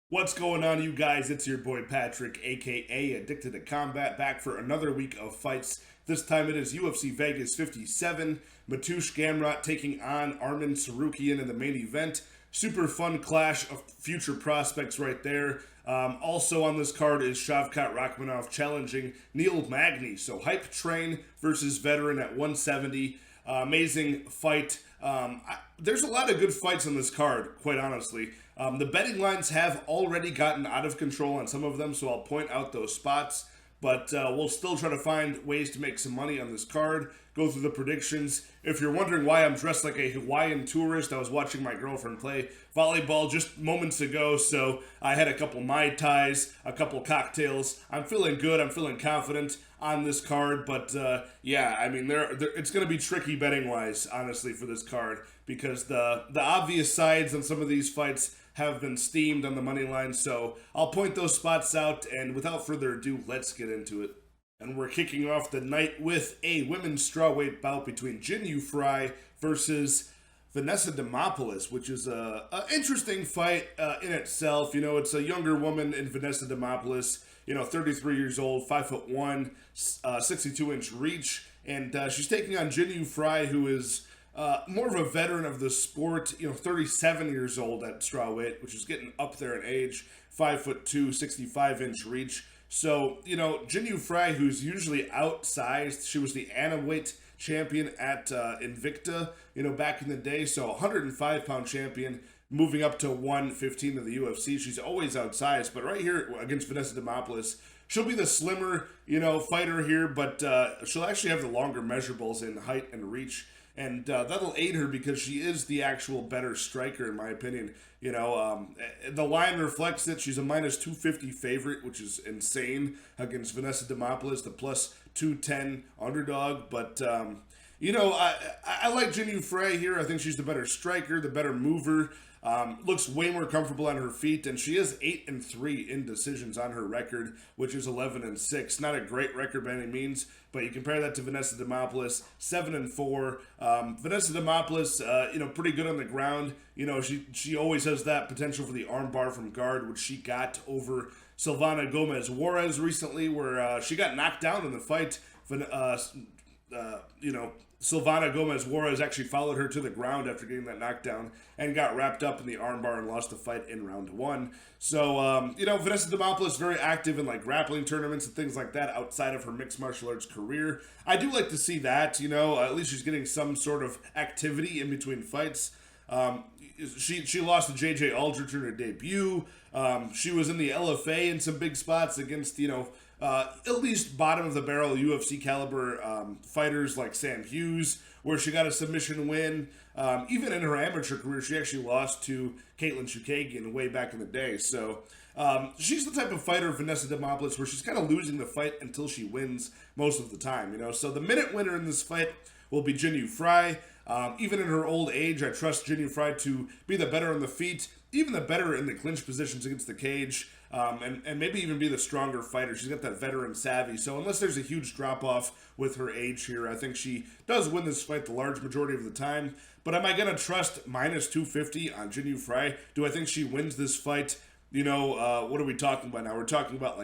What's going on, you guys? It's your boy Patrick, aka Addicted to Combat, back for another week of fights. This time it is UFC Vegas 57. Mateusz Gamrot taking on Arman Tsarukyan in the main event. Super fun clash of future prospects right there. Also on this card is Shavkat Rakhmonov challenging Neil Magny. So hype train versus veteran at 170. Amazing fight. There's a lot of good fights on this card, quite honestly. The betting lines have already gotten out of control on some of them, so I'll point out those spots. But we'll still try to find ways to make some money on this card, go through the predictions. If you're wondering why I'm dressed like a Hawaiian tourist, I was watching my girlfriend play volleyball just moments ago, so I had a couple Mai Tais, a couple cocktails. I'm feeling good, I'm feeling confident on this card, but yeah, I mean, it's going to be tricky betting-wise, honestly, for this card, because the obvious sides on some of these fights have been steamed on the money line, so I'll point those spots out, and without further ado, let's get into it. And we're kicking off the night with a women's strawweight bout between Frey versus Vanessa Demopoulos, which is a interesting fight in itself. You know, it's a younger woman in Vanessa Demopoulos, 33 years old, 5'1", 62-inch reach, and she's taking on Frey, who is more of a veteran of the sport, 37 years old at strawweight, which is getting up there in age, 5'2", 65-inch reach. So, Frey, who's usually outsized, she was the Weight champion at Invicta, back in the day, so 105-pound champion, moving up to 115 of the UFC. She's always outsized, but right here against Vanessa Demopoulos, she'll be the slimmer, fighter here, but she'll actually have the longer measurables in height and reach. And that'll aid her because she is the actual better striker, in my opinion. The line reflects it. She's a minus 250 favorite, which is insane against Vanessa Demopoulos, the plus 210 underdog. But, I like Frey here. I think she's the better striker, the better mover. Looks way more comfortable on her feet, and she is 8-3 in decisions on her record, which is 11-6. Not a great record by any means, but you compare that to Vanessa Demopoulos, 7-4. Vanessa Demopoulos, pretty good on the ground. She always has that potential for the armbar from guard, which she got over Silvana Gomez Juarez recently, where she got knocked down in the fight. Silvana Gomez Juarez actually followed her to the ground after getting that knockdown and got wrapped up in the armbar and lost the fight in round one. So, Vanessa Demopoulos very active in grappling tournaments and things like that outside of her mixed martial arts career. I do like to see that, at least she's getting some sort of activity in between fights. She lost to J.J. Aldrich in her debut. She was in the LFA in some big spots against, at least bottom of the barrel UFC caliber fighters like Sam Hughes, where she got a submission win. Even in her amateur career, she actually lost to Nchukwi way back in the day. So she's the type of fighter, Vanessa Demopoulos, where she's kind of losing the fight until she wins most of the time. So the minute winner in this fight will be Frey. Even in her old age, I trust Frey to be the better on the feet, even the better in the clinch positions against the cage. And maybe even be the stronger fighter. She's got that veteran savvy. So unless there's a huge drop-off with her age here, I think she does win this fight the large majority of the time. But am I going to trust minus 250 on Frey? Do I think she wins this fight? What are we talking about now? We're talking about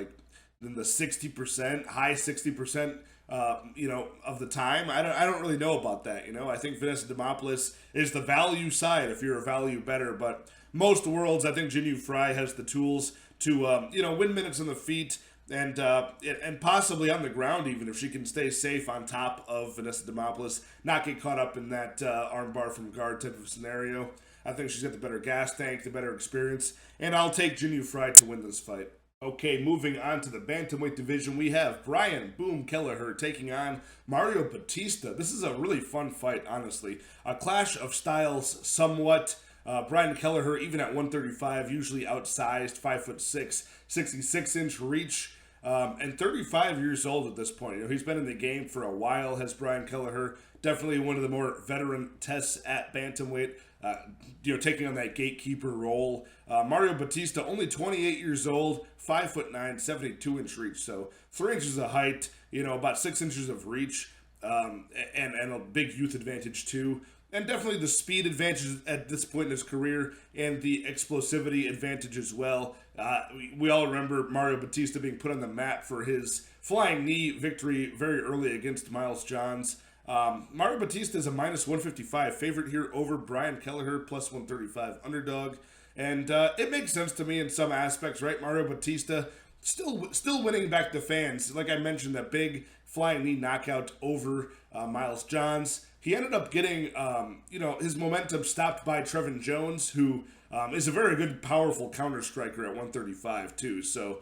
in the 60%, high 60%, of the time. I don't really know about that. I think Vanessa Demopoulos is the value side if you're a value bettor. But most worlds, I think Frey has the tools to win minutes on the feet and possibly on the ground, even if she can stay safe on top of Vanessa Demopoulos, not get caught up in that armbar from guard type of scenario. I think she's got the better gas tank, the better experience, and I'll take Frey to win this fight. Okay, moving on to the bantamweight division, we have Brian Boom Kelleher taking on Mario Bautista. This is a really fun fight, honestly. A clash of styles somewhat. Brian Kelleher, even at 135, usually outsized, 5'6", 66-inch reach, and 35 years old at this point. He's been in the game for a while, has Brian Kelleher. Definitely one of the more veteran tests at bantamweight, taking on that gatekeeper role. Mario Bautista, only 28 years old, 5'9", 72-inch reach, so 3 inches of height, about 6 inches of reach, and a big youth advantage too. And definitely the speed advantage at this point in his career and the explosivity advantage as well. We all remember Mario Bautista being put on the map for his flying knee victory very early against Miles Johns. Mario Bautista is a minus 155 favorite here over Brian Kelleher, plus 135 underdog. And it makes sense to me in some aspects, right? Mario Bautista still winning back the fans. Like I mentioned, that big flying knee knockout over Miles Johns. He ended up getting, his momentum stopped by Trevin Jones, who is a very good, powerful counter striker at 135 too. So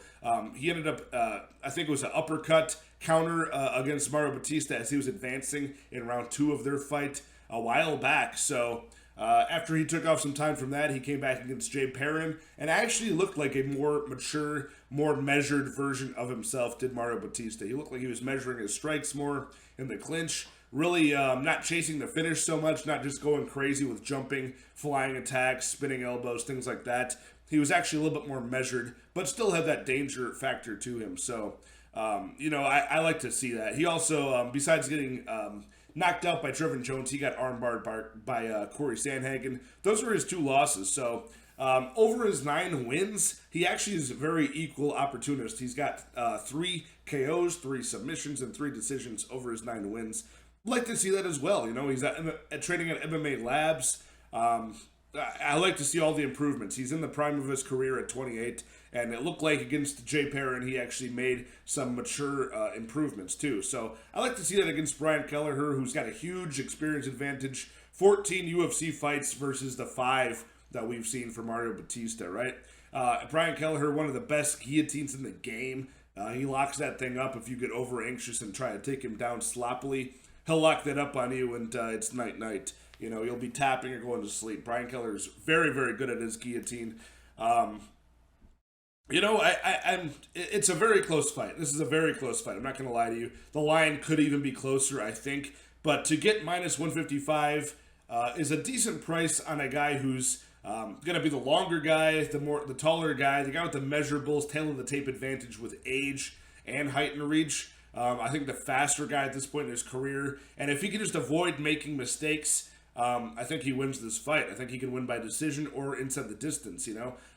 he ended up, I think it was an uppercut counter against Mario Bautista as he was advancing in round 2 of their fight a while back. So after he took off some time from that, he came back against Jay Perrin and actually looked like a more mature, more measured version of himself did Mario Bautista. He looked like he was measuring his strikes more in the clinch. Really not chasing the finish so much, not just going crazy with jumping, flying attacks, spinning elbows, things like that. He was actually a little bit more measured, but still had that danger factor to him. So, I like to see that. He also, besides getting knocked out by Trevin Jones, he got armbarred by Corey Sandhagen. Those were his 2 losses. So, over his 9 wins, he actually is a very equal opportunist. He's got 3 KOs, 3 submissions, and 3 decisions over his 9 wins. Like to see that as well. He's at training at MMA Labs. I like to see all the improvements. He's in the prime of his career at 28, and it looked like against Jay Perrin he actually made some mature improvements too. So I like to see that against Brian Kelleher, who's got a huge experience advantage. 14 UFC fights versus the 5 that we've seen for Mario Bautista, right? Brian Kelleher, one of the best guillotines in the game. He locks that thing up if you get over anxious and try to take him down sloppily. He'll lock that up on you, and it's night-night. You'll be tapping or going to sleep. Brian Kelleher is very, very good at his guillotine. It's a very close fight. This is a very close fight. I'm not going to lie to you. The line could even be closer, I think. But to get minus 155 is a decent price on a guy who's going to be the longer guy, the taller guy, the guy with the measurables, tail of the tape advantage with age and height and reach. I think the faster guy at this point in his career. And if he can just avoid making mistakes, I think he wins this fight. I think he can win by decision or inside the distance,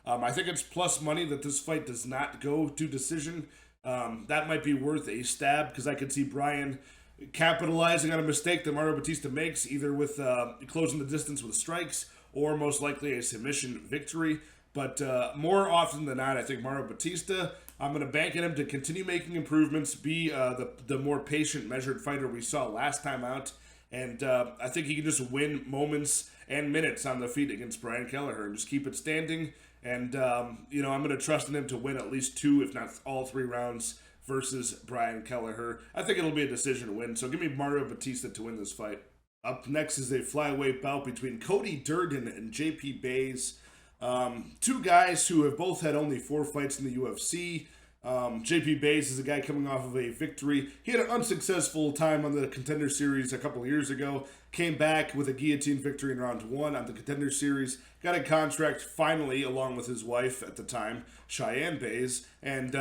I think it's plus money that this fight does not go to decision. That might be worth a stab because I could see Brian capitalizing on a mistake that Mario Bautista makes, either with closing the distance with strikes or most likely a submission victory. But more often than not, I think Mario Bautista, I'm going to bank on him to continue making improvements, be the more patient, measured fighter we saw last time out. And I think he can just win moments and minutes on the feet against Brian Kelleher and just keep it standing. And, I'm going to trust in him to win at least 2, if not all 3 rounds versus Brian Kelleher. I think it'll be a decision win. So give me Mario Bautista to win this fight. Up next is a flyweight bout between Cody Durden and JP Buys. 2 guys who have both had only 4 fights in the UFC. JP Buys is a guy coming off of a victory. He had an unsuccessful time on the Contender Series a couple of years ago. Came back with a guillotine victory in round 1 on the Contender Series. Got a contract finally along with his wife at the time, Cheyenne Buys. And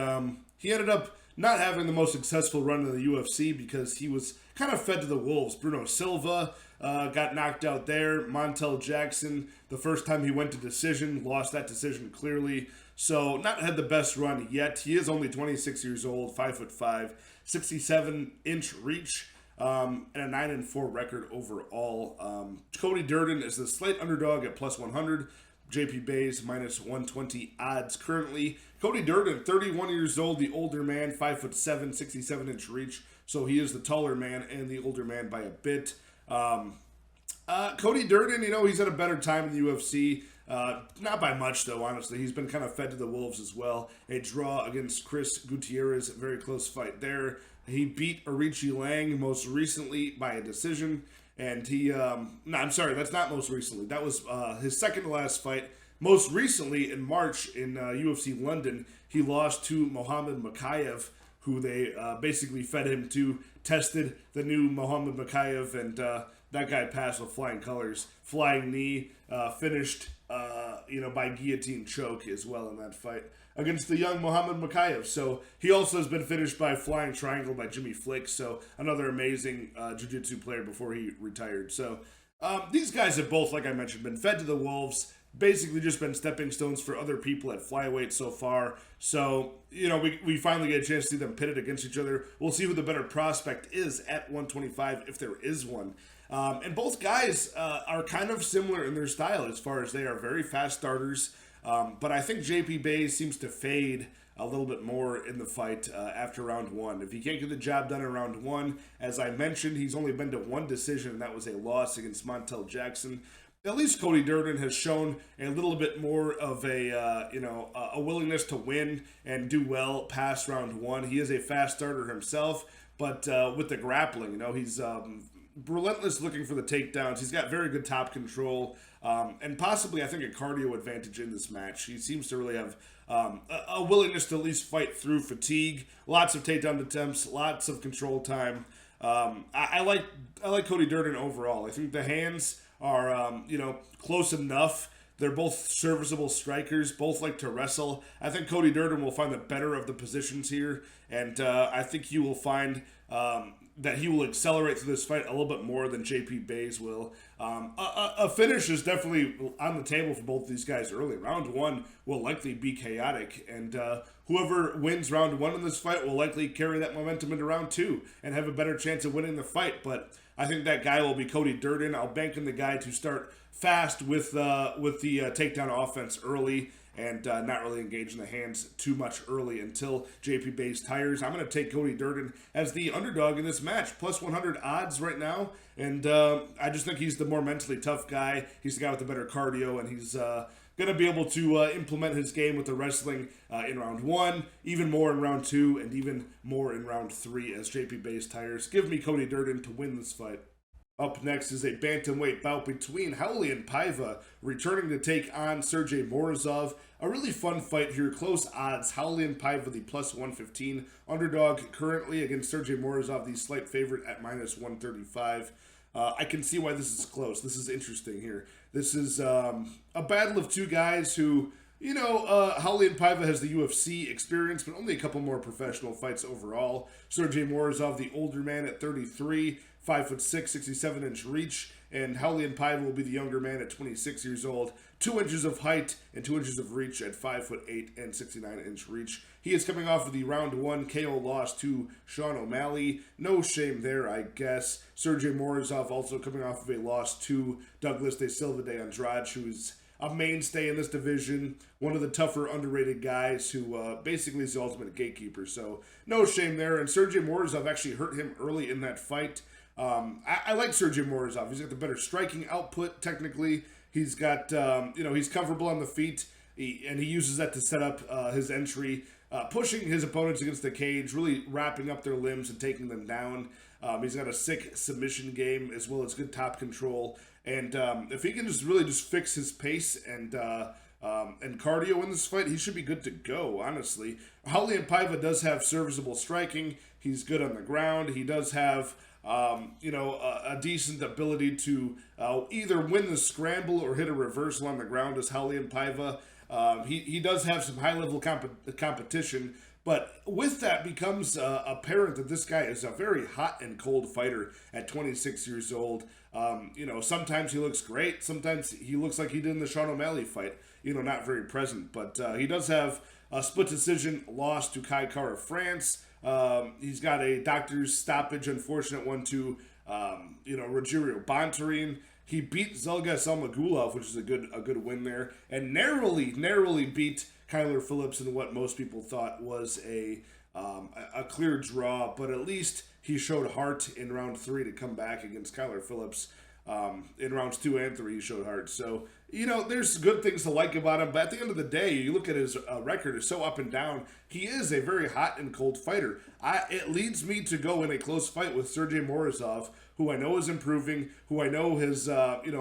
he ended up not having the most successful run in the UFC because he was kind of fed to the wolves. Bruno Silva got knocked out there. Montel Jackson, the first time he went to decision, lost that decision clearly. So not had the best run yet. He is only 26 years old, 5'5", 67-inch reach, and a 9-4 record overall. Cody Durden is the slight underdog at plus 100. JP Buys minus 120 odds currently. Cody Durden, 31 years old, the older man, 5'7", 67-inch reach. So he is the taller man and the older man by a bit. Cody Durden, he's had a better time in the UFC. Not by much, though, honestly. He's been kind of fed to the wolves as well. A draw against Chris Gutierrez, a very close fight there. He beat Arichi Lang most recently by a decision. And that's not most recently. That was his second to last fight. Most recently, in March, in UFC London, he lost to Mohamed Makayev, who they basically fed him to, tested the new Mohamed Makayev, and that guy passed with flying colors. Flying knee, finished by guillotine choke as well in that fight against the young Mohamed Makayev. So he also has been finished by flying triangle by Jimmy Flick. So another amazing jiu-jitsu player before he retired. So These guys have both, like I mentioned, been fed to the wolves. Basically, just been stepping stones for other people at flyweight so far. So, we finally get a chance to see them pitted against each other. We'll see who the better prospect is at 125, if there is one. And both guys are kind of similar in their style as far as they are very fast starters. But I think JP Buys seems to fade a little bit more in the fight after round one. If he can't get the job done in round one, as I mentioned, he's only been to one decision, and that was a loss against Montel Jackson. At least Cody Durden has shown a little bit more of a willingness to win and do well past round one. He is a fast starter himself, but with the grappling, he's relentless looking for the takedowns. He's got very good top control, and possibly, I think, a cardio advantage in this match. He seems to really have a willingness to at least fight through fatigue. Lots of takedown attempts, lots of control time. I like Cody Durden overall. I think the hands are close enough. They're both serviceable strikers, both like to wrestle. I think Cody Durden will find the better of the positions here, and I think you will find that he will accelerate through this fight a little bit more than JP Buys will. A finish is definitely on the table for both these guys early. Round one will likely be chaotic, and whoever wins round one in this fight will likely carry that momentum into round two and have a better chance of winning the fight. But I think that guy will be Cody Durden. I'll bank on the guy to start fast with the takedown offense early and not really engage in the hands too much early until JP Buys tires. I'm going to take Cody Durden as the underdog in this match, plus 100 odds right now, and I just think he's the more mentally tough guy. He's the guy with the better cardio, and he's going to be able to implement his game with the wrestling in round one, even more in round two, and even more in round three as JP Buys tires. Give me Cody Durden to win this fight. Up next is a bantamweight bout between and Paiva, returning to take on Sergey Morozov. A really fun fight here, close odds. and Paiva, the plus 115 underdog currently against Sergey Morozov, the slight favorite at minus 135. I can see why this is close. This is interesting here. This is a battle of two guys who, and Paiva has the UFC experience, but only a couple more professional fights overall. Sergey Morozov, the older man at 33, 5'6", 67-inch reach, and and Paiva will be the younger man at 26 years old, 2 inches of height and 2 inches of reach at 5'8" and 69-inch reach. He is coming off of the round one KO loss to Sean O'Malley. No shame there, I guess. Sergey Morozov also coming off of a loss to Douglas de Silva de Andrade, who is a mainstay in this division, one of the tougher, underrated guys who basically is the ultimate gatekeeper. So no shame there. And Sergey Morozov actually hurt him early in that fight. I like Sergey Morozov. He's got the better striking output technically. He's got, he's comfortable on the feet, and he uses that to set up his entry, pushing his opponents against the cage, really wrapping up their limbs and taking them down. He's got a sick submission game as well as good top control. And if he can just fix his pace and cardio in this fight, he should be good to go, honestly. and Paiva does have serviceable striking. He's good on the ground. He does have a decent ability to either win the scramble or hit a reversal on the ground as and Paiva. He does have some high-level competition, but with that becomes apparent that this guy is a very hot and cold fighter at 26 years old. Sometimes he looks great. Sometimes he looks like he did in the Sean O'Malley fight, not very present. But he does have a split decision loss to Kai Kara France. He's got a doctor's stoppage, unfortunate one to, Rogerio Bontorin. He beat Zelgas Almagulov, which is a good win there, and narrowly beat Kyler Phillips in what most people thought was a clear draw, but at least he showed heart in round 3 to come back against Kyler Phillips. In rounds 2 and 3, he showed heart. So, there's good things to like about him, but at the end of the day, you look at his record, it's so up and down. He is a very hot and cold fighter. It leads me to go in a close fight with Sergey Morozov, who I know is improving, who I know has,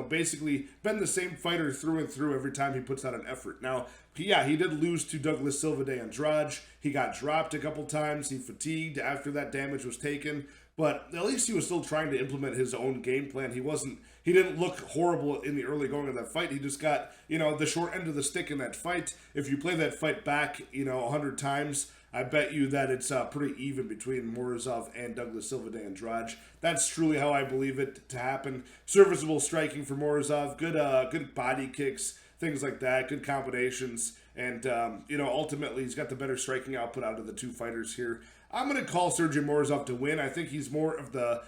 basically been the same fighter through and through every time he puts out an effort. Now, he did lose to Douglas Silva de Andrade. He got dropped a couple times. He fatigued after that damage was taken. But at least he was still trying to implement his own game plan. He didn't look horrible in the early going of that fight. He just got, the short end of the stick in that fight. If you play that fight back, 100 times, I bet you that it's pretty even between Morozov and Douglas Silva de Andrade. That's truly how I believe it to happen. Serviceable striking for Morozov, good body kicks, things like that, good combinations, and ultimately he's got the better striking output out of the two fighters here. I'm going to call Sergey Morozov to win. I think he's more of the,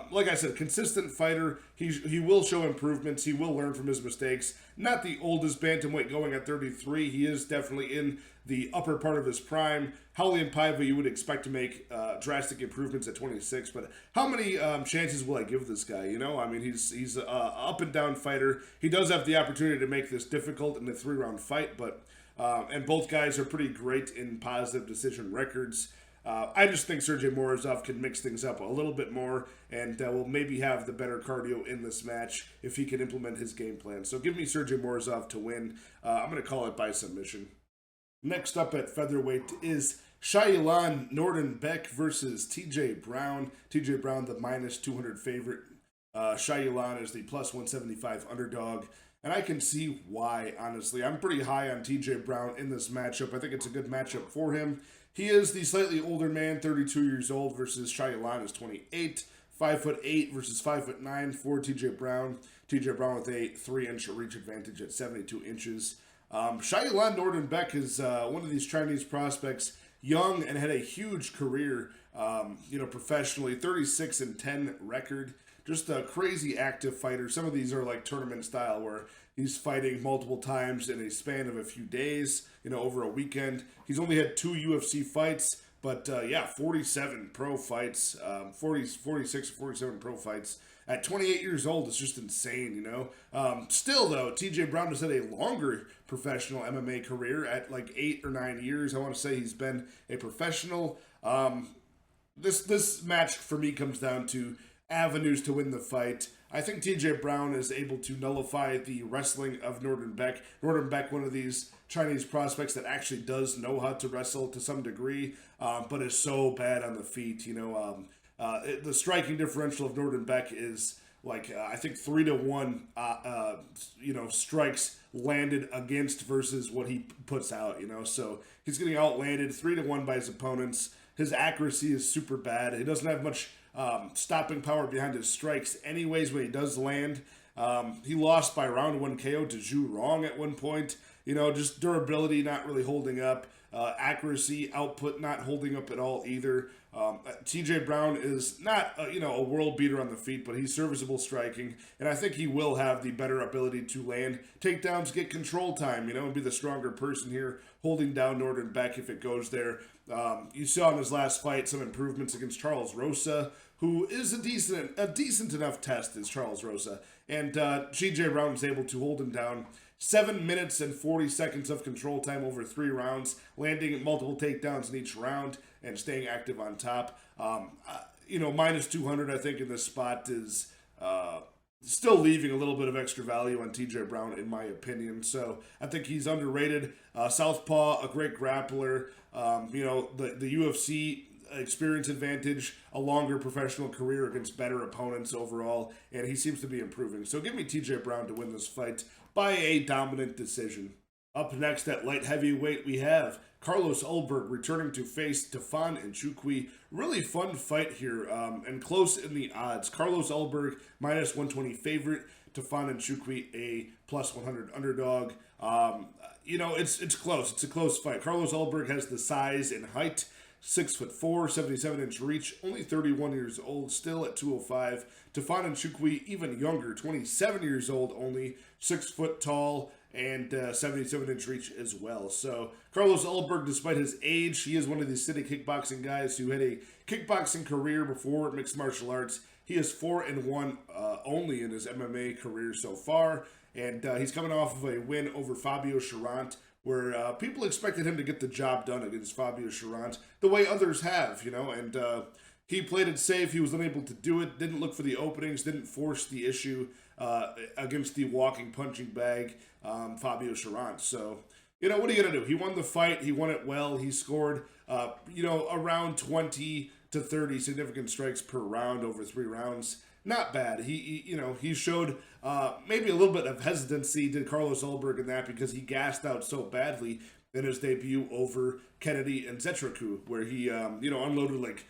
like I said, consistent fighter. He will show improvements. He will learn from his mistakes. Not the oldest bantamweight going at 33. He is definitely in the upper part of his prime. Raulian Paiva, you would expect to make drastic improvements at 26, but how many chances will I give this guy? I mean, he's a up and down fighter. He does have the opportunity to make this difficult in a 3-round fight, but and both guys are pretty great in positive decision records. I just think Sergey Morozov can mix things up a little bit more and will maybe have the better cardio in this match if he can implement his game plan. So give me Sergey Morozov to win. I'm going to call it by submission. Next up at featherweight is Shailan Nuerdanbieke versus TJ Brown. TJ Brown, the minus 200 favorite. Shailan is the plus 175 underdog. And I can see why, honestly. I'm pretty high on TJ Brown in this matchup. I think it's a good matchup for him. He is the slightly older man, 32 years old, versus Shailan is 28. 5'8" versus 5'9" for TJ Brown. TJ Brown with a 3-inch reach advantage at 72 inches. Shailan Nuerdanbieke is one of these Chinese prospects, young and had a huge career, professionally. 36-10 record. Just a crazy active fighter. Some of these are like tournament style where he's fighting multiple times in a span of a few days, over a weekend. He's only had 2 UFC fights, but 47 pro fights, 46, 47 pro fights. At 28 years old, it's just insane, Still, though, TJ Brown has had a longer professional MMA career at like 8 or 9 years. I want to say he's been a professional. This match for me comes down to avenues to win the fight. I think TJ Brown is able to nullify the wrestling of Nuerdanbieke. Nuerdanbieke, one of these Chinese prospects that actually does know how to wrestle to some degree, but is so bad on the feet. The striking differential of Nuerdanbieke is like I think 3-1. Strikes landed against versus what he puts out. So he's getting outlanded 3-1 by his opponents. His accuracy is super bad. He doesn't have much stopping power behind his strikes anyways when he does land. He lost by round 1 KO to Zhu Rong at one point. Just durability not really holding up. Accuracy, output not holding up at all either. TJ Brown is not a world beater on the feet, but he's serviceable striking, and I think he will have the better ability to land takedowns, get control time, and be the stronger person here, holding down Nuerdanbieke if it goes there. You saw in his last fight some improvements against Charles Rosa, who is a decent enough test as Charles Rosa, and TJ Brown was able to hold him down. 7 minutes and 40 seconds of control time over 3 rounds, landing multiple takedowns in each round and staying active on top. Minus 200, I think, in this spot is still leaving a little bit of extra value on TJ Brown, in my opinion. So I think he's underrated. Southpaw, a great grappler. The UFC experience advantage, a longer professional career against better opponents overall, and he seems to be improving. So give me TJ Brown to win this fight by a dominant decision. Up next at light heavyweight, we have Carlos Ulberg returning to face Nchukwi. Really fun fight here, and close in the odds. Carlos Ulberg, minus 120 favorite. Nchukwi, a plus 100 underdog. It's close. It's a close fight. Carlos Ulberg has the size and height. 6'4", 77-inch reach, only 31 years old, still at 205. Nchukwi, even younger, 27 years old, only 6 foot tall, and 77-inch reach as well. So Carlos Ulberg, despite his age, he is one of these city kickboxing guys who had a kickboxing career before mixed martial arts. He is 4-1 only in his MMA career so far, and he's coming off of a win over Fabio Cherant, where people expected him to get the job done against Fabio Cherant, the way others have, and he played it safe. He was unable to do it, didn't look for the openings, didn't force the issue against the walking punching bag, Fabio Cherant. So, what are you going to do? He won the fight. He won it well. He scored, around 20 to 30 significant strikes per round over 3 rounds. Not bad. He showed maybe a little bit of hesitancy, did Carlos Ulberg, in that because he gassed out so badly in his debut over Kennedy and Tsarukyan, where he, unloaded like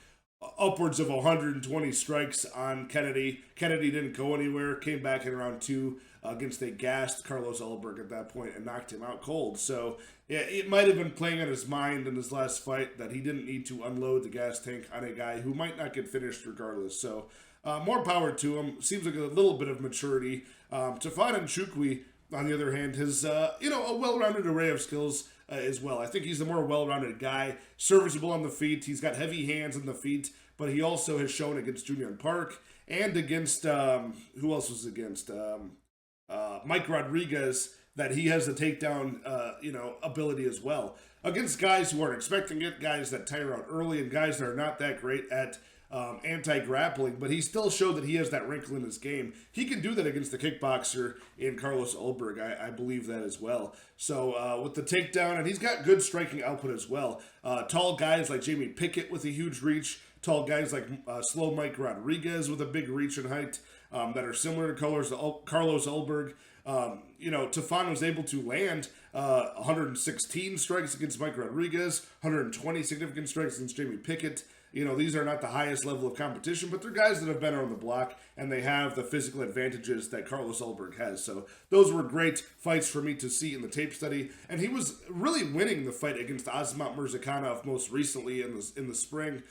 upwards of 120 strikes on Kennedy. Kennedy didn't go anywhere, came back in round 2 against a gassed Carlos Ulberg at that point and knocked him out cold. So, yeah, it might have been playing on his mind in his last fight that he didn't need to unload the gas tank on a guy who might not get finished regardless. So, more power to him. Seems like a little bit of maturity. Nchukwi, on the other hand, has, a well-rounded array of skills as well. I think he's the more well-rounded guy, serviceable on the feet. He's got heavy hands on the feet, but he also has shown against Julian Park and against, who else was against? Mike Rodriguez, that he has the takedown, ability as well. Against guys who aren't expecting it, guys that tire out early, and guys that are not that great at anti-grappling, but he still showed that he has that wrinkle in his game. He can do that against the kickboxer in Carlos Ulberg. I believe that as well. So with the takedown, and he's got good striking output as well. Tall guys like Jamie Pickett with a huge reach, tall guys like slow Mike Rodriguez with a big reach and height that are similar to Carlos Ulberg. Tafon was able to land 116 strikes against Mike Rodriguez, 120 significant strikes against Jamie Pickett. These are not the highest level of competition, but they're guys that have been on the block, and they have the physical advantages that Carlos Ulberg has. So those were great fights for me to see in the tape study, and he was really winning the fight against Azamat Murzakanov most recently in the spring,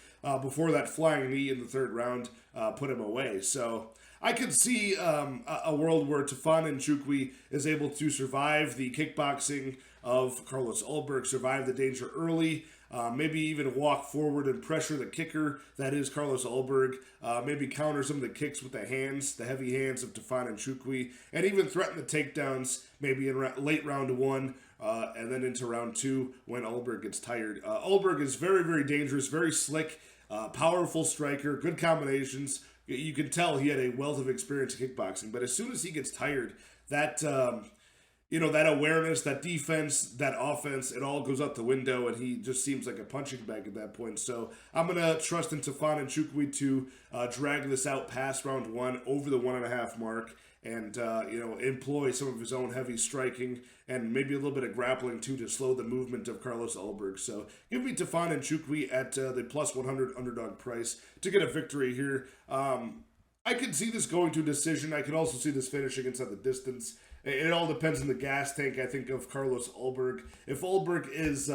before that flying knee in the third round put him away. So I could see a world where Tafon Nchukwi is able to survive the kickboxing of Carlos Ulberg, survive the danger early, maybe even walk forward and pressure the kicker, that is Carlos Ulberg, maybe counter some of the kicks with the hands, the heavy hands of Tafon Nchukwi, and even threaten the takedowns maybe in late round 1 and then into round 2 when Ulberg gets tired. Ulberg is very, very dangerous, very slick, powerful striker, good combinations. You can tell he had a wealth of experience in kickboxing, but as soon as he gets tired, that that awareness, that defense, that offense, it all goes out the window, and he just seems like a punching bag at that point. So I'm going to trust in Tafon Nchukwi to drag this out past round 1, over the 1.5 mark, and, employ some of his own heavy striking and maybe a little bit of grappling, too, to slow the movement of Carlos Ulberg. So give me Tafon Nchukwi at the plus 100 underdog price to get a victory here. I could see this going to a decision. I could also see this finishing inside the distance. It all depends on the gas tank, I think, of Carlos Ulberg. If Ulberg is,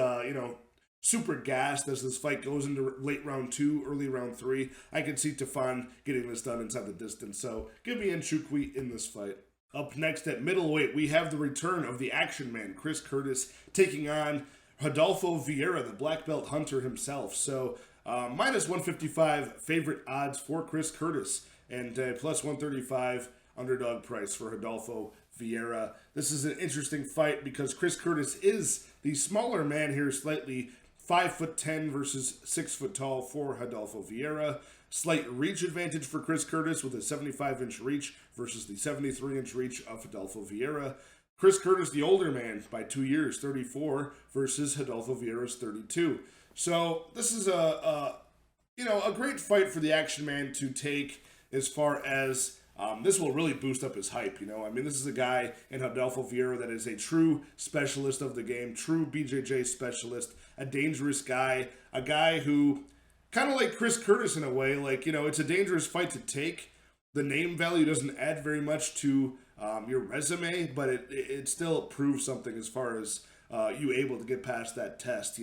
super gassed as this fight goes into late round 2, early round 3, I could see Tafon getting this done inside the distance. So give me Nchukwi in this fight. Up next at middleweight, we have the return of the action man, Chris Curtis, taking on Rodolfo Viera, the black belt hunter himself. So minus 155 favorite odds for Chris Curtis, and plus 135 underdog price for Rodolfo Viera. This is an interesting fight because Chris Curtis is the smaller man here, slightly 5'10" versus 6 foot tall for Rodolfo Viera. Slight reach advantage for Chris Curtis with a 75-inch reach versus the 73-inch reach of Rodolfo Viera. Chris Curtis, the older man by 2 years, 34, versus Rodolfo Viera's 32. So this is a great fight for the action man to take, as far as this will really boost up his hype. This is a guy in Rodolfo Viera that is a true specialist of the game, true BJJ specialist, a dangerous guy, a guy who, kind of like Chris Curtis in a way, it's a dangerous fight to take. The name value doesn't add very much to your resume, but it still proves something as far as you able to get past that test.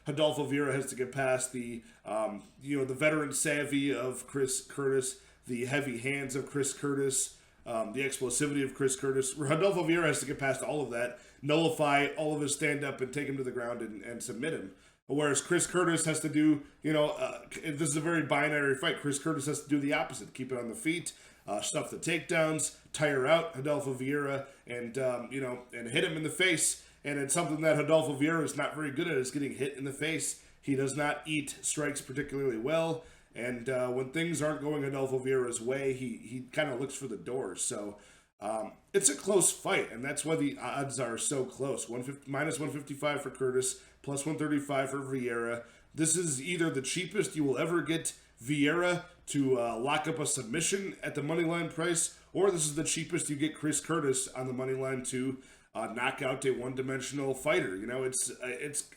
Rodolfo Viera has to get past the veteran savvy of Chris Curtis, the heavy hands of Chris Curtis, the explosivity of Chris Curtis. Rodolfo Viera has to get past all of that, nullify all of his stand-up, and take him to the ground and submit him. Whereas Chris Curtis has to do, this is a very binary fight. Chris Curtis has to do the opposite, keep it on the feet, stuff the takedowns, tire out Rodolfo Viera, and hit him in the face. And it's something that Rodolfo Viera is not very good at, is getting hit in the face. He does not eat strikes particularly well. And when things aren't going Rodolfo Viera's way, he kind of looks for the door. So it's a close fight, and that's why the odds are so close. Minus 155 for Curtis, plus 135 for Viera. This is either the cheapest you will ever get Viera to lock up a submission at the moneyline price, or this is the cheapest you get Chris Curtis on the moneyline to knock out a one-dimensional fighter. You know, it's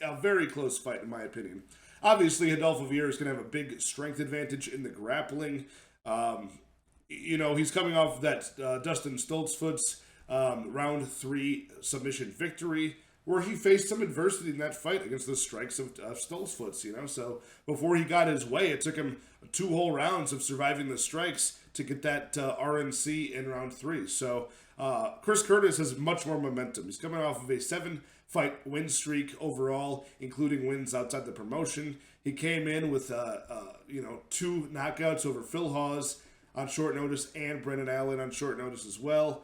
a very close fight in my opinion. Obviously, Adolfo Vieira is going to have a big strength advantage in the grappling. You know, he's coming off that Dustin Stoltzfut's round 3 submission victory, where he faced some adversity in that fight against the strikes of Stoltzfut's, you know. So before he got his way, it took him 2 whole rounds of surviving the strikes to get that RNC in round 3. So Chris Curtis has much more momentum. He's coming off of a 7-fight win streak overall, including wins outside the promotion. He came in with, 2 knockouts over Phil Hawes on short notice and Brendan Allen on short notice as well.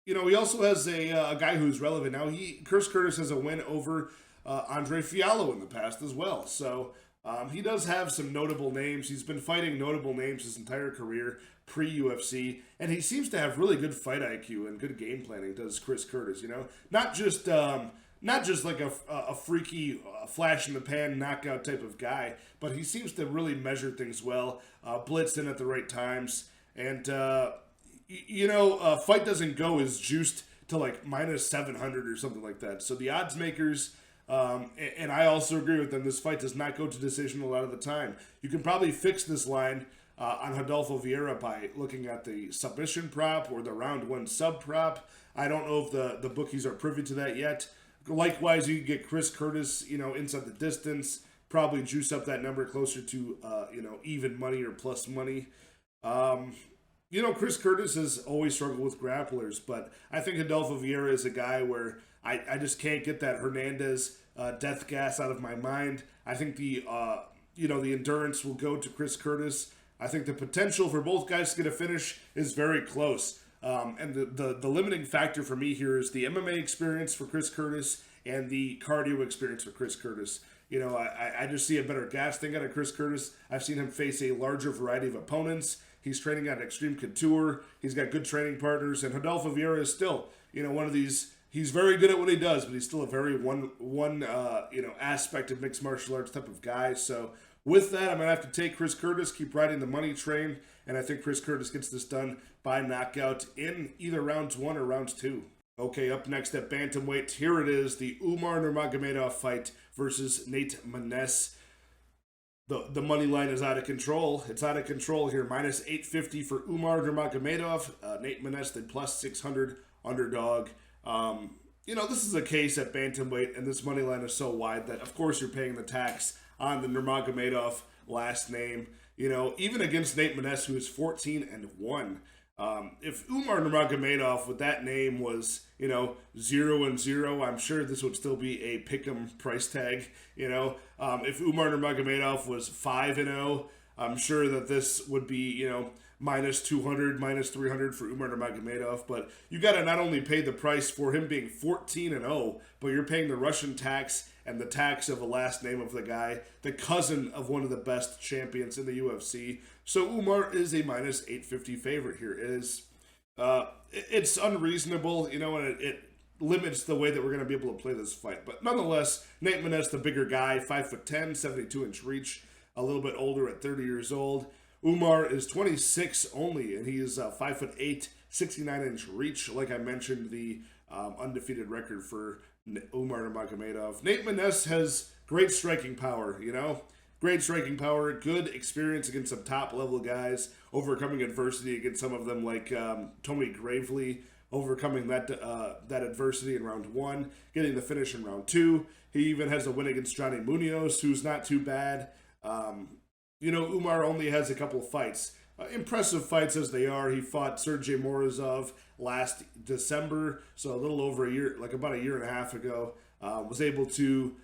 He also has a guy who's relevant now. Chris Curtis has a win over Andre Fiallo in the past as well. So he does have some notable names. He's been fighting notable names his entire career pre-UFC, and he seems to have really good fight IQ and good game planning, does Chris Curtis, you know? Not just like a freaky flash in the pan knockout type of guy, but he seems to really measure things well, blitz in at the right times, and fight doesn't go is juiced to like minus 700 or something like that. So the odds makers, and I also agree with them, this fight does not go to decision a lot of the time. You can probably fix this line on Adolfo Vieira by looking at the submission prop or the round 1 sub prop. I don't know if the bookies are privy to that yet. Likewise, you can get Chris Curtis, inside the distance, probably juice up that number closer to, even money or plus money. Chris Curtis has always struggled with grapplers, but I think Adolfo Vieira is a guy where I just can't get that Hernandez death gas out of my mind. I think the endurance will go to Chris Curtis. I think the potential for both guys to get a finish is very close. And the limiting factor for me here is the MMA experience for Chris Curtis and the cardio experience for Chris Curtis. I just see a better gas thing out of Chris Curtis. I've seen him face a larger variety of opponents. He's training at Extreme Couture. He's got good training partners. And Adolfo Vieira is still, one of these. He's very good at what he does, but he's still a very one aspect of mixed martial arts type of guy. So with that, I'm going to have to take Chris Curtis, keep riding the money train, and I think Chris Curtis gets this done by knockout in either rounds 1 or rounds 2. Okay, up next at bantamweight, here it is, the Umar Nurmagomedov fight versus Nate Maness. The money line is out of control. It's out of control here. Minus 850 for Umar Nurmagomedov. Nate Maness, the plus 600 underdog. This is a case at bantamweight, and this money line is so wide that, of course, you're paying the tax on the Nurmagomedov last name. Even against Nate Maness, who is 14-1. If Umar Nurmagomedov with that name was, 0-0, I'm sure this would still be a pick'em price tag. If Umar Nurmagomedov was 5-0, I'm sure that this would be, minus 200, minus 300 for Umar Nurmagomedov. But you got to not only pay the price for him being 14-0, but you're paying the Russian tax and the tax of a last name of the guy, the cousin of one of the best champions in the UFC. So Umar is a minus 850 favorite here. It's unreasonable, and it limits the way that we're going to be able to play this fight. But nonetheless, Nate Maness, the bigger guy, 5'10", 72-inch reach, a little bit older at 30 years old. Umar is 26 only, and he is 5'8", 69-inch reach. Like I mentioned, the undefeated record for Umar Nurmagomedov. Nate Maness has great striking power, Great striking power, good experience against some top-level guys, overcoming adversity against some of them like Tony Gravely, overcoming that adversity in round 1, getting the finish in round 2. He even has a win against Johnny Munoz, who's not too bad. Umar only has a couple of fights. Impressive fights as they are. He fought Sergey Morozov last December, so a little over a year, like about a year and a half ago. Was able to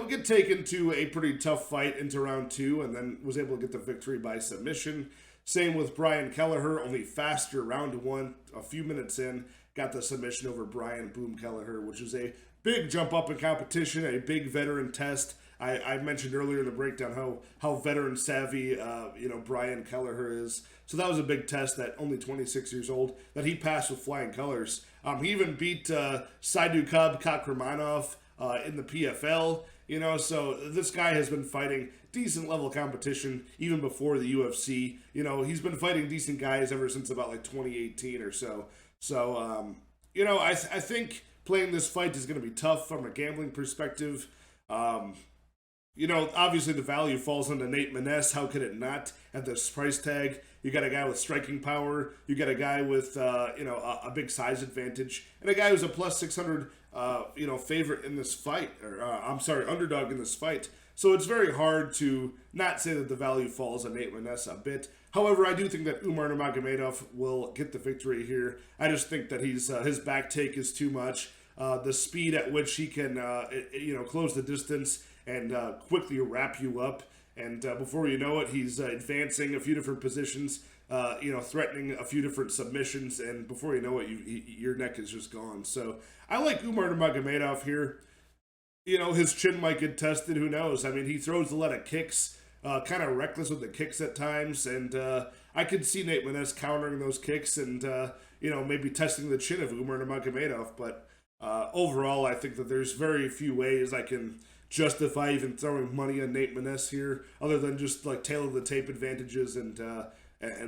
get taken to a pretty tough fight into round 2, and then was able to get the victory by submission. Same with Brian Kelleher, only faster, round 1, a few minutes in, got the submission over Brian Boom Kelleher, which is a big jump up in competition, a big veteran test. I mentioned earlier in the breakdown how veteran savvy Brian Kelleher is. So that was a big test, that only 26 years old, that he passed with flying colors. He even beat Saidukab Kakramanov in the PFL, so this guy has been fighting decent level competition even before the UFC. He's been fighting decent guys ever since about like 2018 or so. So, I think playing this fight is going to be tough from a gambling perspective. Um, Obviously the value falls on Nate Maness. How could it not at this price tag? You got a guy with striking power. You got a guy with a big size advantage, and a guy who's a plus 600 favorite in this fight, or underdog in this fight. So it's very hard to not say that the value falls on Nate Maness a bit. However, I do think that Nurmagomedov will get the victory here. I just think that his back take is too much. The speed at which he can close the distance and quickly wrap you up. And before you know it, he's advancing a few different positions, threatening a few different submissions. And before you know it, your neck is just gone. So I like Nurmagomedov here. His chin might get tested. Who knows? I mean, he throws a lot of kicks, kind of reckless with the kicks at times. And I could see Nate Maness countering those kicks and, maybe testing the chin of Nurmagomedov. But overall, I think that there's very few ways I can justify even throwing money on Nate Maness here, other than just like tail of the tape advantages and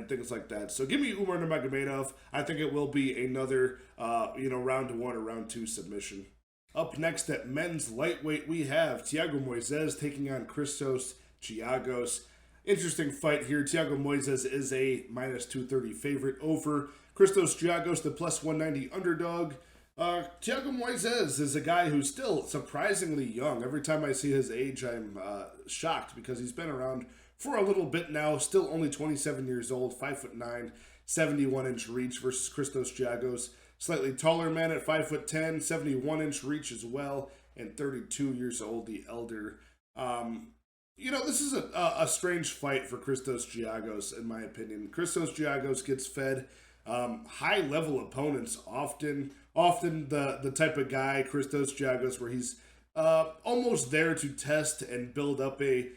things like that. So give me Nurmagomedov. I think it will be another round 1 or round 2 submission. Up next at men's lightweight, we have Thiago Moises taking on Christos Giagos. Interesting fight here. Thiago Moises is a minus 230 favorite over Christos Giagos, the plus 190 underdog. Thiago Moises is a guy who's still surprisingly young. Every time I see his age, I'm shocked because he's been around for a little bit now. Still only 27 years old, 5'9", 71-inch reach versus Christos Giagos. Slightly taller man at 5'10", 71-inch reach as well, and 32 years old, the elder. This is a strange fight for Christos Giagos, in my opinion. Christos Giagos gets fed high-level opponents often the type of guy, Christos Giagos, where he's almost there to test and build up a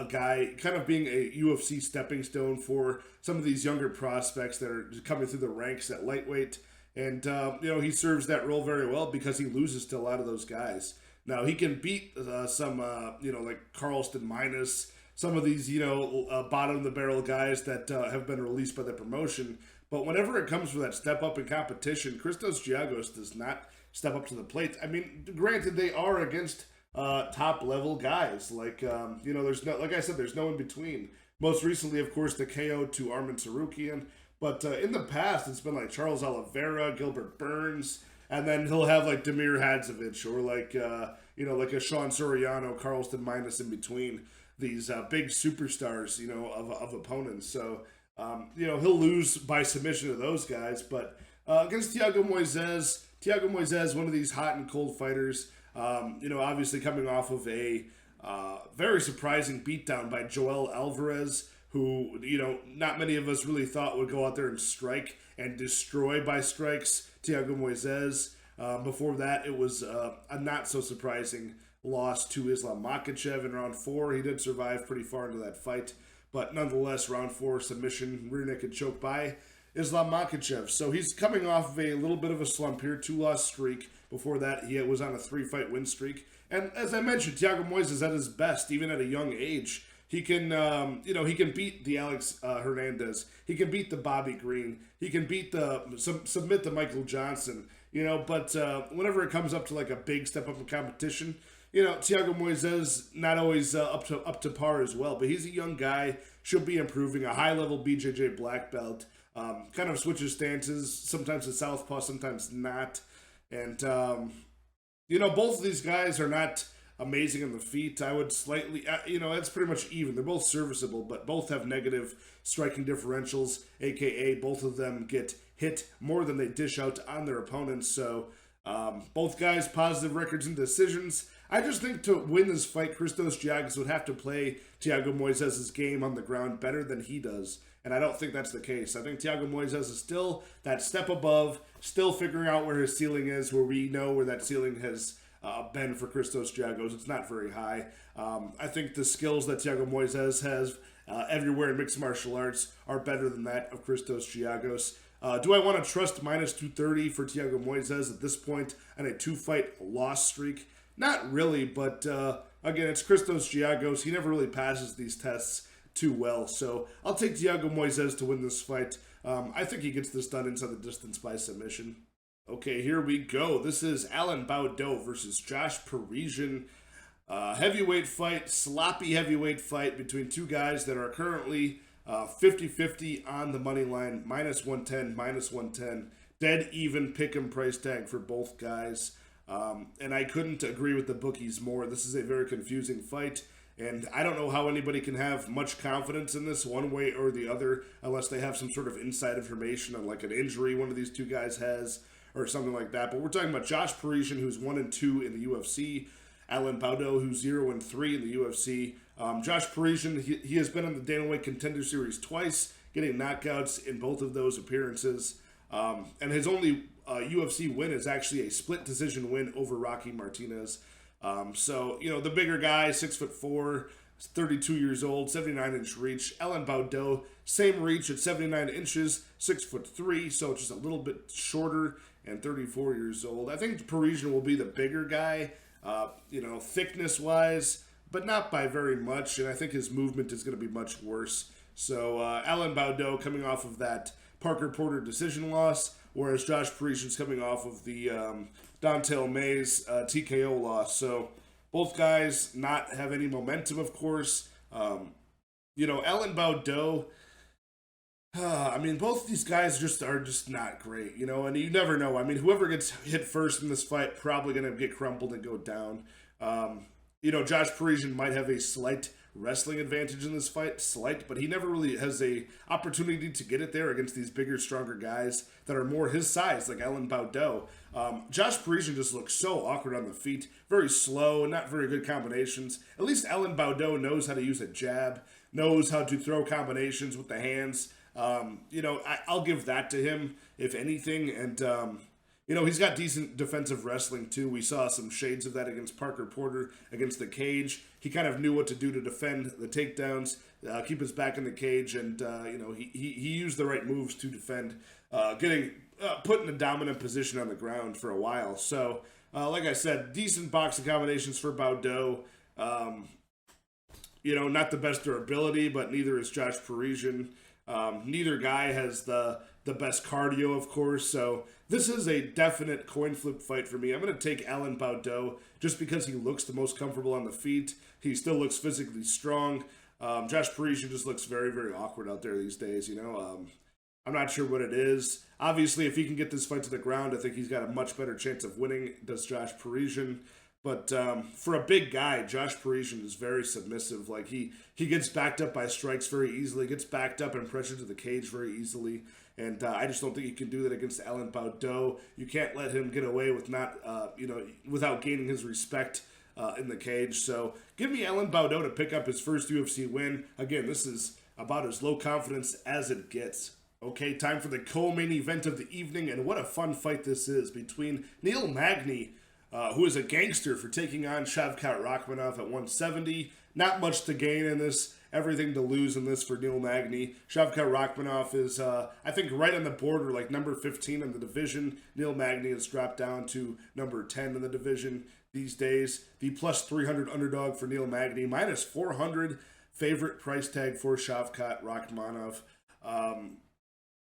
guy, kind of being a UFC stepping stone for some of these younger prospects that are coming through the ranks at lightweight. And, he serves that role very well because he loses to a lot of those guys. Now, he can beat some, like Carlston Maness, some of these, bottom-of-the-barrel guys that have been released by the promotion. But whenever it comes for that step up in competition, Christos Giagos does not step up to the plate. I mean, granted, they are against top level guys. There's no, like I said, there's no in between. Most recently, of course, the KO to Tsarukyan. But in the past, it's been like Charles Oliveira, Gilbert Burns, and then he'll have like Damir Hadzovic or like a Sean Soriano, Carlston Maness in between these big superstars, of opponents. So. He'll lose by submission to those guys, but against Thiago Moises, one of these hot and cold fighters, obviously coming off of a very surprising beatdown by Joel Alvarez, who, not many of us really thought would go out there and strike and destroy by strikes Thiago Moises. Before that, it was a not so surprising loss to Islam Makhachev in round 4. He did survive pretty far into that fight. But nonetheless, round 4 submission, rear naked choke by Islam Makhachev. So he's coming off of a little bit of a slump here, 2-loss streak. Before that, he was on a 3-fight win streak. And as I mentioned, Thiago Moises at his best, even at a young age. He can, he can beat the Alex Hernandez. He can beat the Bobby Green. He can beat submit the Michael Johnson. But whenever it comes up to like a big step up in competition, Thiago Moises not always up to par as well, but he's a young guy, should be improving, a high-level BJJ black belt, kind of switches stances, sometimes a southpaw, sometimes not, and, both of these guys are not amazing on the feet. I would slightly, it's pretty much even. They're both serviceable, but both have negative striking differentials, aka both of them get hit more than they dish out on their opponents, so both guys positive records and decisions. I just think to win this fight, Christos Giagos would have to play Thiago Moises' game on the ground better than he does. And I don't think that's the case. I think Thiago Moises is still that step above, still figuring out where his ceiling is, where we know where that ceiling has been for Christos Giagos. It's not very high. I think the skills that Thiago Moises has everywhere in mixed martial arts are better than that of Christos Giagos. Do I want to trust minus 230 for Thiago Moises at this point on a 2-fight loss streak? Not really, but again, it's Christos Giagos. He never really passes these tests too well, so I'll take Thiago Moises to win this fight. I think he gets this done inside the distance by submission. Okay, here we go. This is Alan Baudot versus Josh Parisian. Heavyweight fight, sloppy heavyweight fight between two guys that are currently 50-50 on the money line, -110, -110. Dead even pick'em price tag for both guys. And I couldn't agree with the bookies more. This is a very confusing fight. And I don't know how anybody can have much confidence in this one way or the other unless they have some sort of inside information on like an injury one of these two guys has or something like that. But we're talking about Josh Parisian, who's 1-2 in the UFC. Alan Baudot, who's 0-3 in the UFC. Josh Parisian, he has been on the Dana White Contender Series twice, getting knockouts in both of those appearances. And his only UFC win is actually a split decision win over Rocky Martinez. So, you know, the bigger guy, 6'4", 32 years old, 79-inch reach. Alan Baudot, same reach at 79 inches, 6'3", so just a little bit shorter and 34 years old. I think Parisian will be the bigger guy, you know, thickness-wise, but not by very much, and I think his movement is going to be much worse. So, Alan Baudot coming off of that Parker Porter decision loss, whereas Josh Parisian's coming off of the Dontel Mays TKO loss. So both guys not have any momentum, of course. You know, Alan Baudot, I mean, both these guys are just not great, you know, and you never know. I mean, whoever gets hit first in this fight probably going to get crumpled and go down. You know, Josh Parisian might have a slight wrestling advantage in this fight, but he never really has a opportunity to get it there against these bigger, stronger guys that are more his size, like Alan Baudot. Josh Parisian just looks so awkward on the feet, very slow, not very good combinations. At least Alan Baudot knows how to use a jab, knows how to throw combinations with the hands. You know, I'll give that to him, if anything, and you know, he's got decent defensive wrestling, too. We saw some shades of that against Parker Porter, against the cage. He kind of knew what to do to defend the takedowns, keep his back in the cage, and, you know, he used the right moves to defend, getting put in a dominant position on the ground for a while. So, like I said, decent boxing combinations for Baudot. You know, not the best durability, but neither is Josh Parisian. Neither guy has the best cardio, of course, so this is a definite coin flip fight for me. I'm going to take Alan Baudot just because he looks the most comfortable on the feet. He still looks physically strong. Josh Parisian just looks very, very awkward out there these days, you know. I'm not sure what it is. Obviously, if he can get this fight to the ground, I think he's got a much better chance of winning, does Josh Parisian. But for a big guy, Josh Parisian is very submissive. Like, he gets backed up by strikes very easily, gets backed up and pressured to the cage very easily. And I just don't think you can do that against Alan Baudot. You can't let him get away with you know, without gaining his respect in the cage. So give me Alan Baudot to pick up his first UFC win. Again, this is about as low confidence as it gets. Okay, time for the co-main event of the evening, and what a fun fight this is between Neil Magny, who is a gangster, for taking on Shavkat Rakhmonov at 170. Not much to gain in this, everything to lose in this for Neil Magny. Shavkat Rakhmonov is, I think, right on the border, like number 15 in the division. Neil Magny has dropped down to number 10 in the division these days. The plus 300 underdog for Neil Magny, minus 400 favorite price tag for Shavkat Rakhmonov.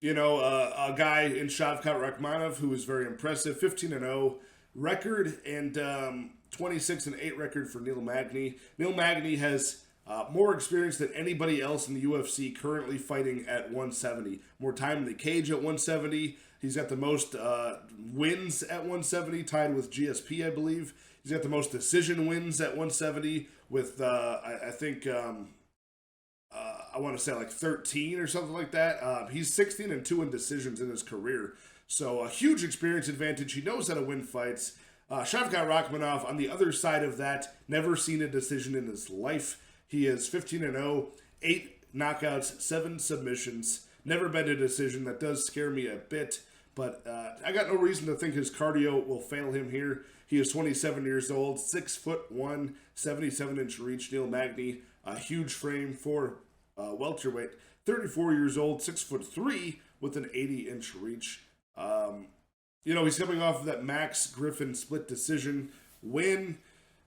You know, a guy in Shavkat Rakhmonov who is very impressive, 15-0 record and 26-8 record for Neil Magny. Neil Magny has more experience than anybody else in the UFC currently fighting at 170. More time in the cage at 170. He's got the most wins at 170, tied with GSP, I believe. He's got the most decision wins at 170 with, I think, I want to say like 13 or something like that. He's 16-2 in decisions in his career. So a huge experience advantage. He knows how to win fights. Shavkat Rakhmonov, on the other side of that, never seen a decision in his life. He is 15-0, 8 knockouts, 7 submissions. Never been a decision. That does scare me a bit, but I got no reason to think his cardio will fail him here. He is 27 years old, 6'1", 77-inch reach. Neil Magny, a huge frame for welterweight. 34 years old, 6'3", with an 80-inch reach. You know, he's coming off of that Max Griffin split decision win.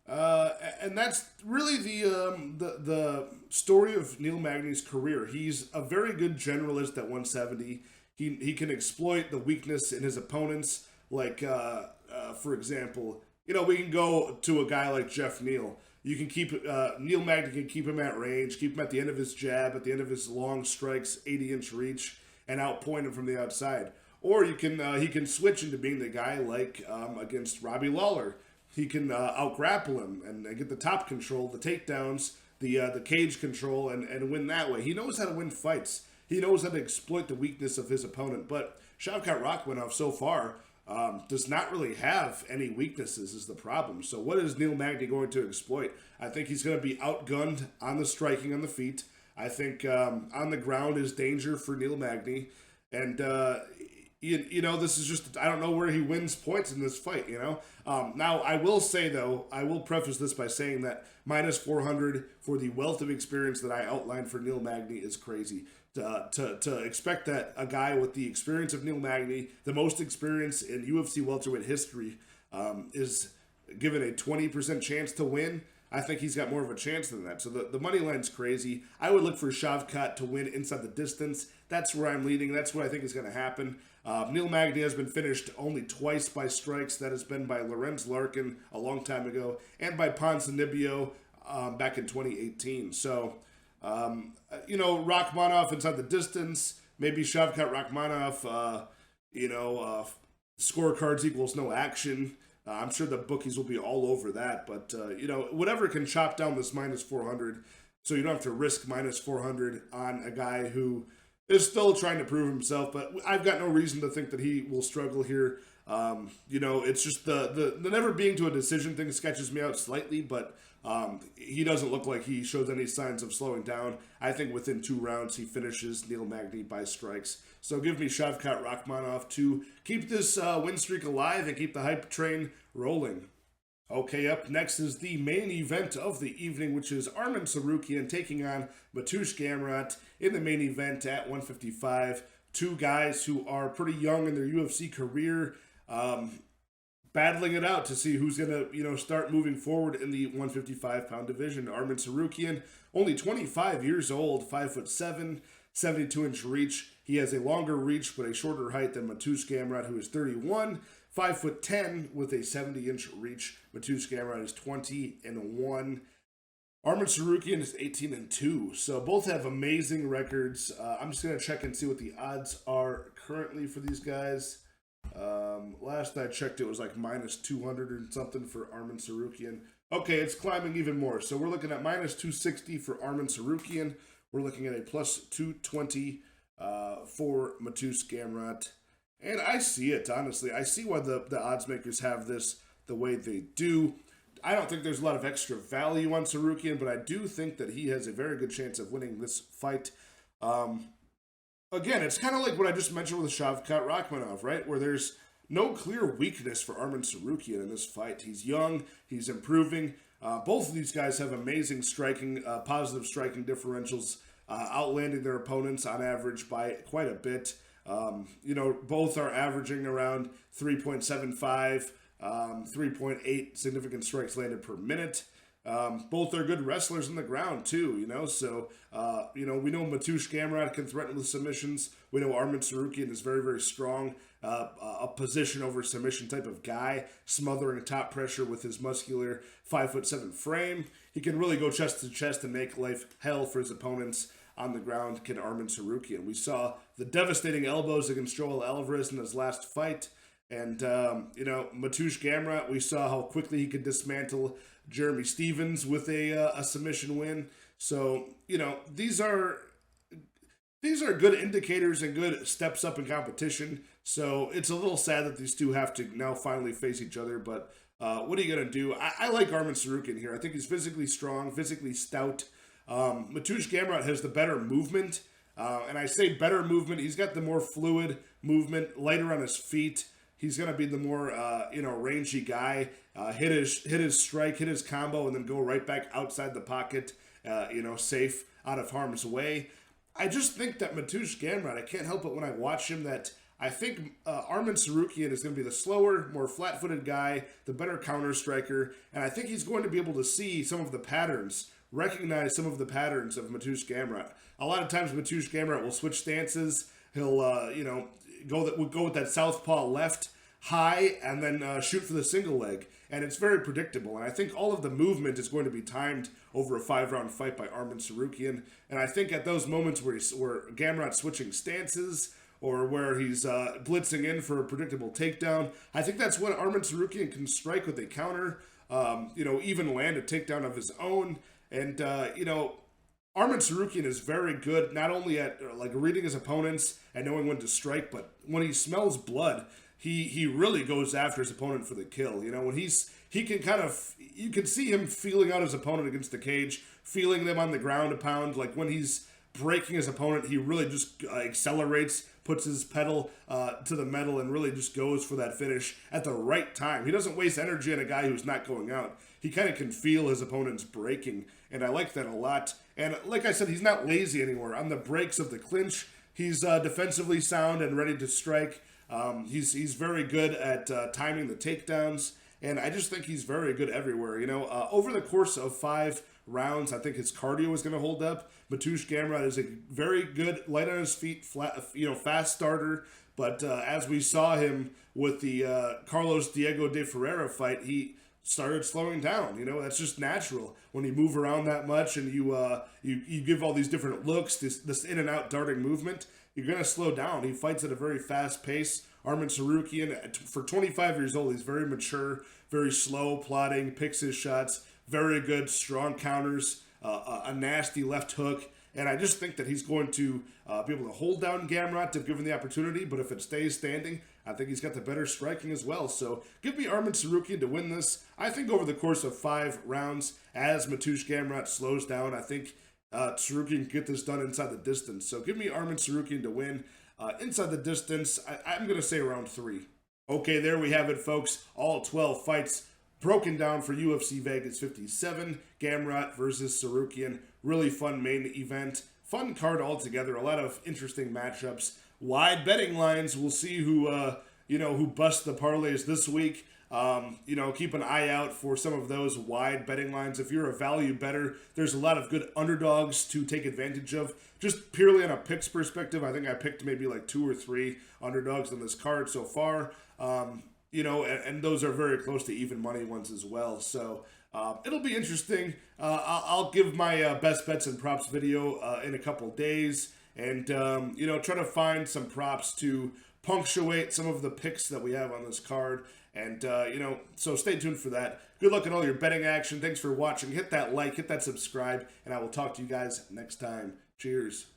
And that's really the story of Neil Magny's career. He's a very good generalist at 170. He can exploit the weakness in his opponents. Like, for example, we can go to a guy like Jeff Neal. You can keep Neil Magny can keep him at range, keep him at the end of his jab, at the end of his long strikes, 80-inch reach, and outpoint him from the outside. Or he can switch into being the guy like against Robbie Lawler. He can out-grapple him and get the top control, the takedowns, the cage control, and win that way. He knows how to win fights. He knows how to exploit the weakness of his opponent. But Shavkat Rakhmonov so far does not really have any weaknesses is the problem. So what is Neil Magny going to exploit? I think he's going to be outgunned on the striking on the feet. I think on the ground is danger for Neil Magny. And, this is just, I don't know where he wins points in this fight, Now, I will say, though, I will preface this by saying that minus 400 for the wealth of experience that I outlined for Neil Magny is crazy. To expect that a guy with the experience of Neil Magny, the most experience in UFC welterweight history, is given a 20% chance to win, I think he's got more of a chance than that. So the money line's crazy. I would look for Shavkat to win inside the distance. That's where I'm leading. That's what I think is going to happen. Neil Magny has been finished only twice by strikes. That has been by Lorenz Larkin a long time ago and by Ponzinibbio back in 2018. So, Rakhmonov inside the distance, maybe Shavkat Rakhmonov, scorecards equals no action. I'm sure the bookies will be all over that, but, whatever can chop down this minus 400 so you don't have to risk minus 400 on a guy who is still trying to prove himself, but I've got no reason to think that he will struggle here. It's just the never being to a decision thing sketches me out slightly, but he doesn't look like he shows any signs of slowing down. I think within 2 rounds he finishes Neil Magny by strikes. So give me Shavkat Rakhmonov to keep this win streak alive and keep the hype train rolling. Okay, up next is the main event of the evening, which is Arman Tsarukyan taking on Mateusz Gamrot in the main event at 155. Two guys who are pretty young in their UFC career, battling it out to see who's going to, start moving forward in the 155-pound division. Arman Tsarukyan, only 25 years old, 5'7", 72-inch reach. He has a longer reach but a shorter height than Mateusz Gamrot, who is 31, 5'10", with a 70-inch reach. Mateusz Gamrot is 20-1. Arman Tsarukyan is 18-2. So both have amazing records. I'm just going to check and see what the odds are currently for these guys. Last I checked, it was like minus 200 or something for Arman Tsarukyan. Okay, it's climbing even more. So we're looking at minus 260 for Arman Tsarukyan. We're looking at a plus 220 for Mateusz Gamrot. And I see it, honestly. I see why the odds makers have this the way they do. I don't think there's a lot of extra value on Tsarukyan, but I do think that he has a very good chance of winning this fight. Again, it's kind of like what I just mentioned with Shavkat Rakhmonov, right? Where there's no clear weakness for Arman Tsarukyan in this fight. He's young, he's improving. Both of these guys have amazing striking, positive striking differentials, outlanding their opponents on average by quite a bit. Both are averaging around 3.75, 3.8 significant strikes landed per minute. Both are good wrestlers on the ground too, so, we know Mateusz Gamrot can threaten with submissions. We know Arman Tsarukyan is very, very strong, a position over submission type of guy, smothering top pressure with his muscular 5'7" frame. He can really go chest to chest and make life hell for his opponents. On the ground, can Arman Tsarukyan. We saw the devastating elbows against Joel Alvarez in his last fight. And, Mateusz Gamrot, we saw how quickly he could dismantle Jeremy Stevens with a submission win. So, these are good indicators and good steps up in competition. So it's a little sad that these two have to now finally face each other. But what are you going to do? I like Arman Tsarukyan here. I think he's physically strong, physically stout. Mateusz Gamrot has the better movement, and I say better movement. He's got the more fluid movement, lighter on his feet. He's going to be the more, rangy guy. Hit his strike, hit his combo, and then go right back outside the pocket, safe, out of harm's way. I just think that Mateusz Gamrot, I can't help it when I watch him that I think Arman Tsarukyan is going to be the slower, more flat-footed guy, the better counter striker, and I think he's going to be able to see some of the patterns, recognize some of the patterns of Mateusz Gamrot. A lot of times Mateusz Gamrot will switch stances. He'll, go with that southpaw left, high and then shoot for the single leg. And it's very predictable. And I think all of the movement is going to be timed over a 5-round fight by Arman Tsarukyan. And I think at those moments where Gamrot's switching stances or where he's blitzing in for a predictable takedown, I think that's when Arman Tsarukyan can strike with a counter, even land a takedown of his own. And, Arman Tsarukyan is very good not only at reading his opponents and knowing when to strike, but when he smells blood, he really goes after his opponent for the kill. When he can kind of, you can see him feeling out his opponent against the cage, feeling them on the ground a pound. Like when he's breaking his opponent, he really just accelerates, puts his pedal to the metal, and really just goes for that finish at the right time. He doesn't waste energy on a guy who's not going out. He kind of can feel his opponent's breaking, and I like that a lot. And like I said, he's not lazy anywhere. On the breaks of the clinch, he's defensively sound and ready to strike. He's very good at timing the takedowns, and I just think he's very good everywhere. Over the course of 5 rounds, I think his cardio is going to hold up. Mateusz Gamrot is a very good, light on his feet, fast starter. But as we saw him with the Carlos Diego de Ferreira fight, he started slowing down. That's just natural when you move around that much and you give all these different looks, this in and out darting movement. You're going to slow down. He fights at a very fast pace. Arman Tsarukyan, for 25 years old, he's very mature, very slow, plodding, picks his shots, very good, strong counters, a nasty left hook. And I just think that he's going to be able to hold down Gamrot if given the opportunity. But if it stays standing, I think he's got the better striking as well. So give me Arman Tsarukyan to win this. I think over the course of 5 rounds, as Mateusz Gamrot slows down, I think Tsarukyan can get this done inside the distance. So give me Arman Tsarukyan to win inside the distance. I'm going to say around 3. Okay, there we have it, folks. All 12 fights broken down for UFC Vegas 57. Gamrot versus Tsarukyan. Really fun main event. Fun card altogether. A lot of interesting matchups. Wide betting lines. We'll see who busts the parlays this week. Keep an eye out for some of those wide betting lines. If you're a value bettor, there's a lot of good underdogs to take advantage of. Just purely on a picks perspective, I think I picked maybe like 2 or 3 underdogs on this card so far. And those are very close to even money ones as well. So it'll be interesting. I'll give my best bets and props video in a couple days, and try to find some props to punctuate some of the picks that we have on this card. And, so stay tuned for that. Good luck in all your betting action. Thanks for watching. Hit that like, hit that subscribe, and I will talk to you guys next time. Cheers.